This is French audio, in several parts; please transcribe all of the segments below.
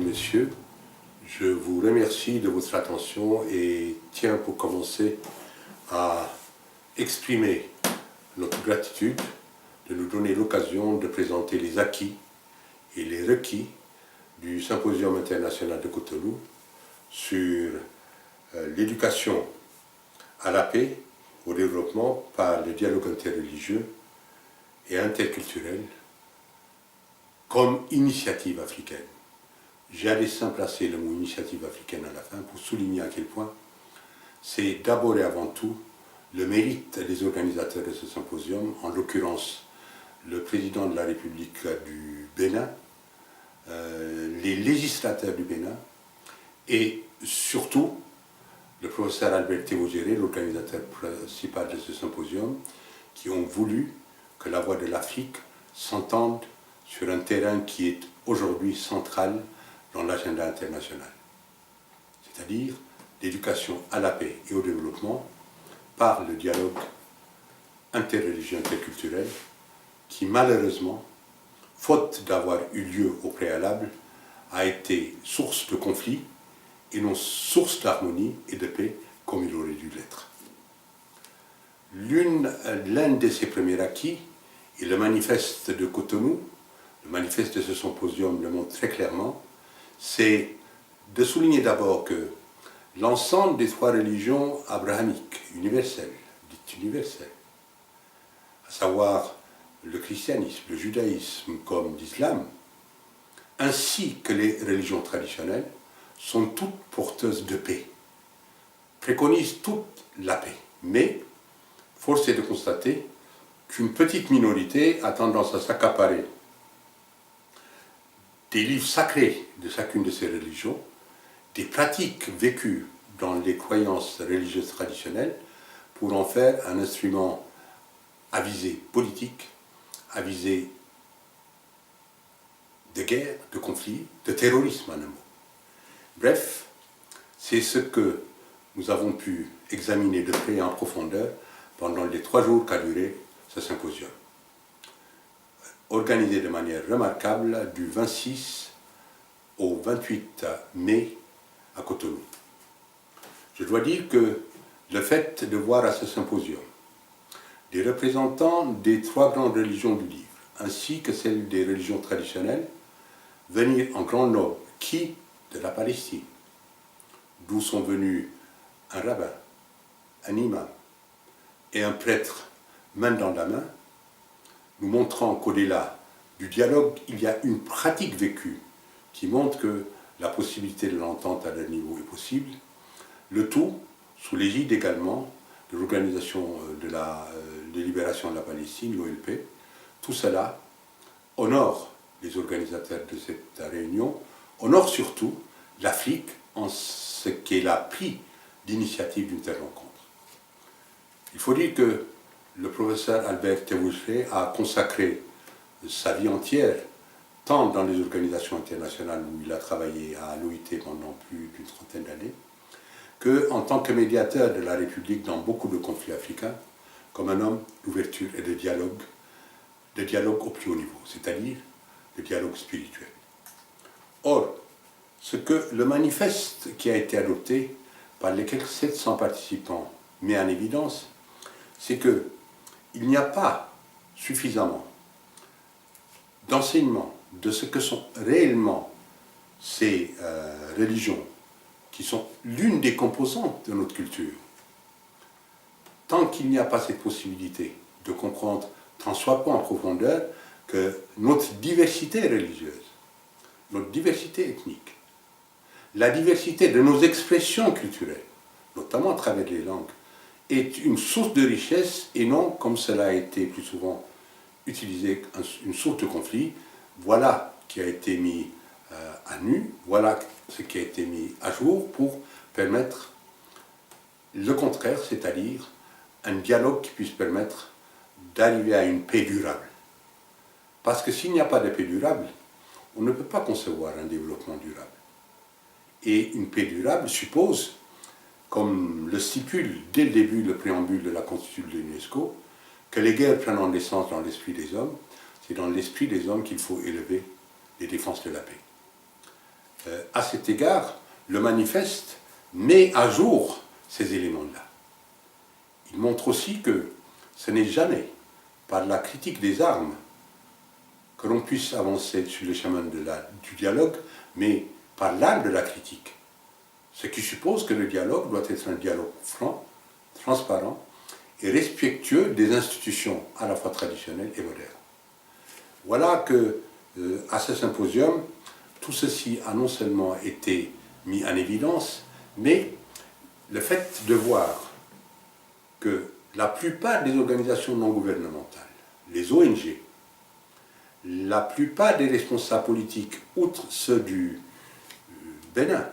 messieurs, je vous remercie de votre attention et tiens pour commencer à exprimer notre gratitude de nous donner l'occasion de présenter les acquis et les requis du Symposium international de Cotonou sur l'éducation à la paix, au développement par le dialogue interreligieux et interculturel comme initiative africaine. J'ai à dessein placé le mot initiative africaine à la fin pour souligner à quel point c'est d'abord et avant tout le mérite des organisateurs de ce symposium, en l'occurrence le président de la République du Bénin, les législateurs du Bénin et surtout le professeur Albert Théogéré, l'organisateur principal de ce symposium, qui ont voulu que la voix de l'Afrique s'entende sur un terrain qui est aujourd'hui central dans l'agenda international, c'est-à-dire l'éducation à la paix et au développement par le dialogue interreligieux interculturel qui malheureusement, faute d'avoir eu lieu au préalable, a été source de conflits et non source d'harmonie et de paix comme il aurait dû l'être. L'un de ces premiers acquis est le manifeste de Cotonou. Le manifeste de ce symposium le montre très clairement, c'est de souligner d'abord que l'ensemble des trois religions abrahamiques, universelles, dites universelles, à savoir le christianisme, le judaïsme comme l'islam, ainsi que les religions traditionnelles, sont toutes porteuses de paix, préconisent toute la paix. Mais, force est de constater qu'une petite minorité a tendance à s'accaparer des livres sacrés de chacune de ces religions, des pratiques vécues dans les croyances religieuses traditionnelles, pour en faire un instrument à visée politique, à visée de guerre, de conflit, de terrorisme en un mot. Bref, c'est ce que nous avons pu examiner de près et en profondeur pendant les 3 jours qu'a duré ce symposium, organisé de manière remarquable du 26 au 28 mai à Cotonou. Je dois dire que le fait de voir à ce symposium des représentants des 3 grandes religions du livre, ainsi que celles des religions traditionnelles, venir en grand nombre, qui de la Palestine, d'où sont venus un rabbin, un imam et un prêtre main dans la main, nous montrant qu'au-delà du dialogue, il y a une pratique vécue qui montre que la possibilité de l'entente à leur niveau est possible, le tout sous l'égide également de l'Organisation de libération de la Palestine, l'OLP. Tout cela honore les organisateurs de cette réunion, honore surtout l'Afrique en ce qu'elle a pris d'initiative d'une telle rencontre. Il faut dire que le professeur Albert Théogéré a consacré sa vie entière, tant dans les organisations internationales où il a travaillé à l'OIT pendant plus d'une trentaine d'années, qu'en tant que médiateur de la République dans beaucoup de conflits africains, comme un homme d'ouverture et de dialogue au plus haut niveau, c'est-à-dire le dialogue spirituel. Or, ce que le manifeste qui a été adopté par les quelques 700 participants met en évidence, c'est qu'il n'y a pas suffisamment d'enseignement de ce que sont réellement ces religions, qui sont l'une des composantes de notre culture. Tant qu'il n'y a pas cette possibilité de comprendre, tant soit pas en profondeur, que notre diversité religieuse, notre diversité ethnique, la diversité de nos expressions culturelles, notamment à travers les langues, est une source de richesse et non, comme cela a été plus souvent utilisé, une source de conflit. Voilà qui a été mis à nu, voilà ce qui a été mis à jour pour permettre le contraire, c'est-à-dire un dialogue qui puisse permettre d'arriver à une paix durable. Parce que s'il n'y a pas de paix durable, on ne peut pas concevoir un développement durable. Et une paix durable suppose, comme le stipule dès le début le préambule de la Constitution de l'UNESCO, que les guerres prennent naissance dans l'esprit des hommes, c'est dans l'esprit des hommes qu'il faut élever les défenses de la paix. À cet égard, le manifeste met à jour ces éléments-là. Il montre aussi que ce n'est jamais par la critique des armes que l'on puisse avancer sur le chemin du dialogue, mais par l'art de la critique. Ce qui suppose que le dialogue doit être un dialogue franc, transparent et respectueux des institutions à la fois traditionnelles et modernes. Voilà que, à ce symposium, tout ceci a non seulement été mis en évidence, mais le fait de voir que la plupart des organisations non gouvernementales, les ONG, la plupart des responsables politiques, outre ceux du Bénin,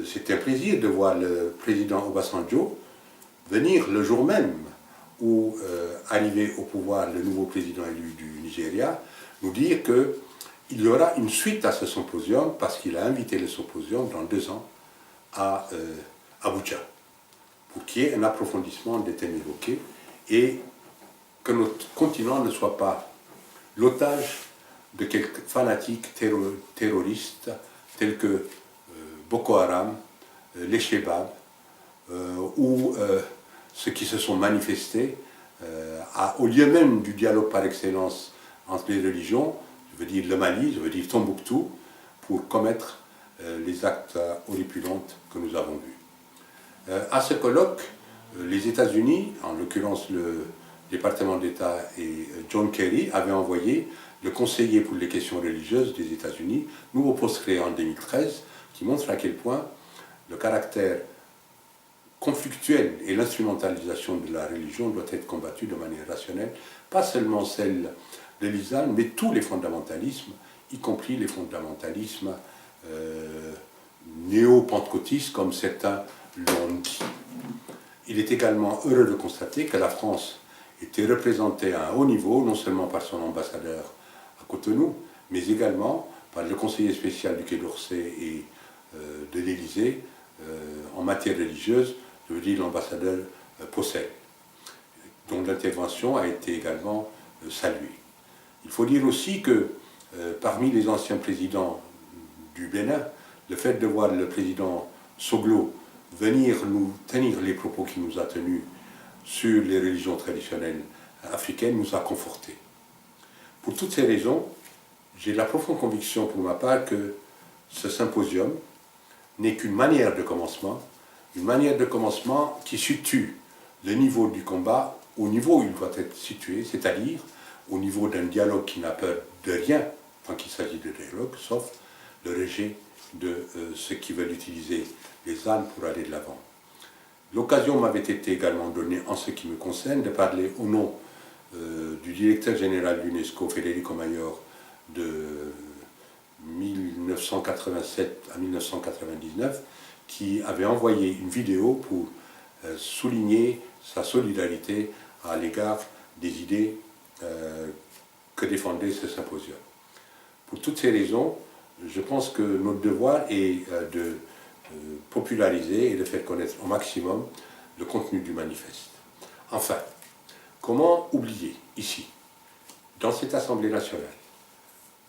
c'était un plaisir de voir le président Obasanjo venir le jour même où arrivait au pouvoir le nouveau président élu du Nigeria, nous dire qu'il y aura une suite à ce symposium parce qu'il a invité le symposium dans 2 ans à Abuja, pour qu'il y ait un approfondissement des thèmes évoqués et que notre continent ne soit pas l'otage de quelques fanatiques terroristes tels que Boko Haram, les Shebabs ou ceux qui se sont manifestés au lieu même du dialogue par excellence entre les religions, je veux dire le Mali, je veux dire Tombouctou, pour commettre les actes horripilants que nous avons vus. À ce colloque, les États-Unis, en l'occurrence le département d'État et John Kerry, avaient envoyé le conseiller pour les questions religieuses des États-Unis, nouveau poste créé en 2013, qui montre à quel point le caractère conflictuel et l'instrumentalisation de la religion doit être combattu de manière rationnelle, pas seulement celle de l'islam, mais tous les fondamentalismes, y compris les fondamentalismes néo-pentecôtistes, comme certains l'ont dit. Il est également heureux de constater que la France était représentée à un haut niveau, non seulement par son ambassadeur à Cotonou, mais également par le conseiller spécial du Quai d'Orsay et de l'Élysée en matière religieuse, je veux dire l'ambassadeur Possel, dont l'intervention a été également saluée. Il faut dire aussi que parmi les anciens présidents du Bénin, le fait de voir le président Soglo venir nous tenir les propos qu'il nous a tenus sur les religions traditionnelles africaines nous a confortés. Pour toutes ces raisons, j'ai la profonde conviction pour ma part que ce symposium n'est qu'une manière de commencement, une manière de commencement qui situe le niveau du combat au niveau où il doit être situé, c'est-à-dire au niveau d'un dialogue qui n'a peur de rien tant qu'il s'agit de dialogue, sauf le rejet de ceux qui veulent utiliser les armes pour aller de l'avant. L'occasion m'avait été également donnée, en ce qui me concerne, de parler au nom du directeur général de l'UNESCO, Federico Mayor, de 1987 à 1999, qui avait envoyé une vidéo pour souligner sa solidarité à l'égard des idées que défendait ce symposium. Pour toutes ces raisons, je pense que notre devoir est de populariser et de faire connaître au maximum le contenu du manifeste. Enfin, comment oublier ici, dans cette Assemblée nationale,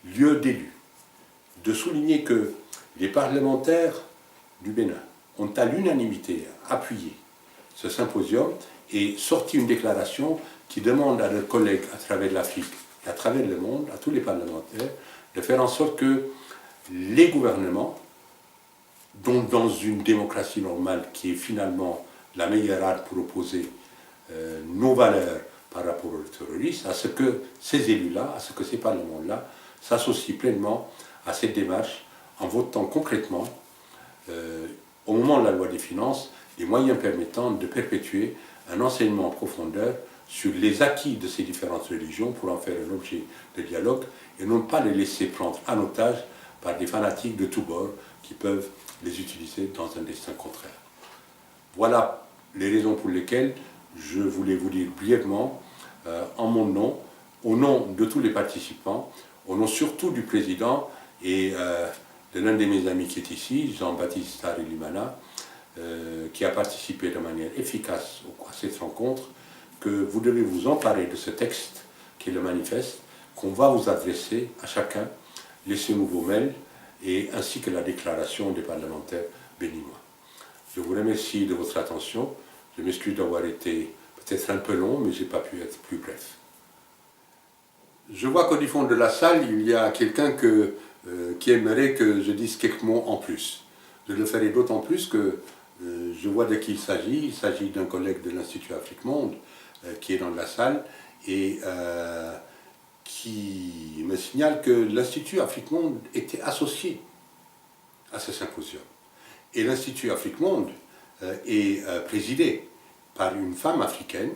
lieu d'élu, de souligner que les parlementaires du Bénin ont à l'unanimité appuyé ce symposium et sorti une déclaration qui demande à leurs collègues à travers l'Afrique et à travers le monde, à tous les parlementaires, de faire en sorte que les gouvernements, dont dans une démocratie normale qui est finalement la meilleure arme pour opposer nos valeurs par rapport aux terroristes, à ce que ces élus-là, à ce que ces parlements-là s'associent pleinement à cette démarche en votant concrètement, au moment de la loi des finances, les moyens permettant de perpétuer un enseignement en profondeur sur les acquis de ces différentes religions pour en faire un objet de dialogue et non pas les laisser prendre en otage par des fanatiques de tous bords qui peuvent les utiliser dans un destin contraire. Voilà les raisons pour lesquelles je voulais vous dire brièvement, en mon nom, au nom de tous les participants, au nom surtout du président et de l'un de mes amis qui est ici, Jean-Baptiste Tarilimana, qui a participé de manière efficace à cette rencontre, que vous devez vous emparer de ce texte qui est le manifeste, qu'on va vous adresser à chacun. Laissez-nous vos mails et ainsi que la déclaration des parlementaires béninois. Je vous remercie de votre attention. Je m'excuse d'avoir été peut-être un peu long, mais je n'ai pas pu être plus bref. Je vois qu'au fond de la salle, il y a quelqu'un qui aimerait que je dise quelques mots en plus. Je le ferai d'autant plus que je vois de qui il s'agit. Il s'agit d'un collègue de l'Institut Afrique Monde qui est dans la salle et qui me signale que l'Institut Afrique Monde était associé à ce symposium. Et l'Institut Afrique Monde est présidé par une femme africaine,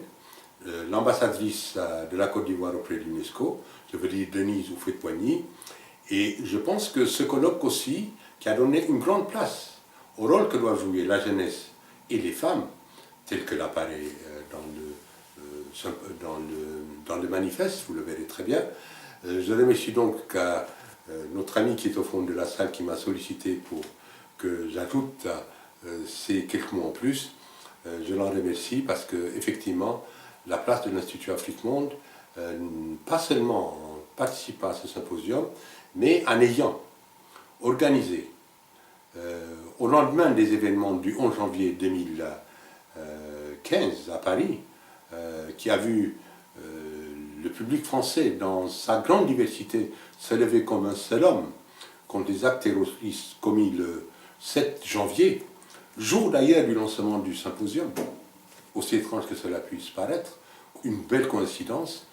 l'ambassadrice de la Côte d'Ivoire auprès de l'UNESCO, je veux dire Denise Houphouët-Boigny. Et je pense que ce colloque aussi, qui a donné une grande place au rôle que doivent jouer la jeunesse et les femmes, tel que l'apparaît dans le manifeste, vous le verrez très bien. Je remercie donc à notre ami qui est au fond de la salle qui m'a sollicité pour que j'ajoute ces quelques mots en plus. Je l'en remercie parce qu'effectivement, la place de l'Institut Afrique Monde, pas seulement en participant à ce symposium, mais en ayant organisé, au lendemain des événements du 11 janvier 2015 à Paris, qui a vu le public français dans sa grande diversité se lever comme un seul homme contre les actes terroristes commis le 7 janvier, jour d'ailleurs du lancement du symposium, aussi étrange que cela puisse paraître, une belle coïncidence.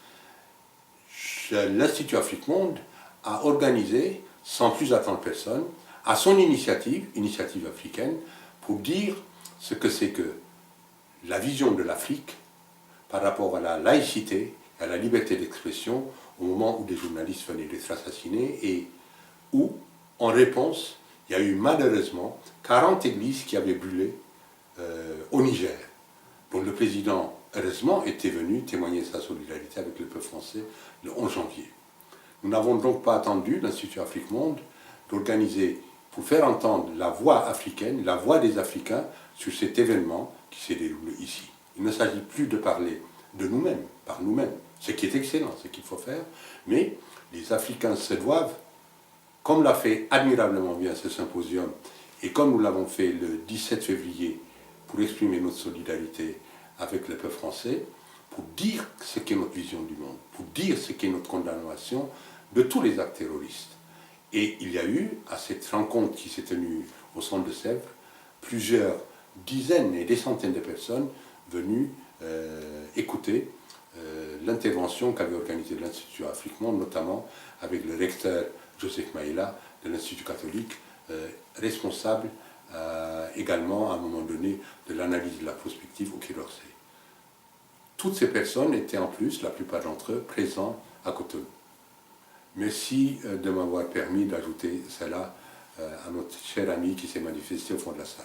L'Institut Afrique Monde a organisé, sans plus attendre personne, à son initiative africaine, pour dire ce que c'est que la vision de l'Afrique par rapport à la laïcité, à la liberté d'expression, au moment où des journalistes venaient d'être assassinés et où, en réponse, il y a eu malheureusement 40 églises qui avaient brûlé au Niger, dont le président, heureusement, était venu témoigner sa solidarité avec le peuple français le 11 janvier. Nous n'avons donc pas attendu, l'Institut Afrique Monde, d'organiser, pour faire entendre la voix africaine, la voix des Africains sur cet événement qui s'est déroulé ici. Il ne s'agit plus de parler de nous-mêmes, par nous-mêmes, ce qui est excellent, ce qu'il faut faire, mais les Africains se doivent, comme l'a fait admirablement bien ce symposium, et comme nous l'avons fait le 17 février pour exprimer notre solidarité avec le peuple français, pour dire ce qu'est notre vision du monde, pour dire ce qu'est notre condamnation de tous les actes terroristes. Et il y a eu, à cette rencontre qui s'est tenue au centre de Sèvres, plusieurs dizaines et des centaines de personnes venues écouter l'intervention qu'avait organisée l'Institut Afrique Monde, notamment avec le recteur Joseph Maïla de l'Institut catholique, responsable également à un moment donné de l'analyse de la prospective au Quai d'Orsay. Toutes ces personnes étaient en plus, la plupart d'entre eux, présents à Cotonou. Merci de m'avoir permis d'ajouter cela à notre cher ami qui s'est manifesté au fond de la salle.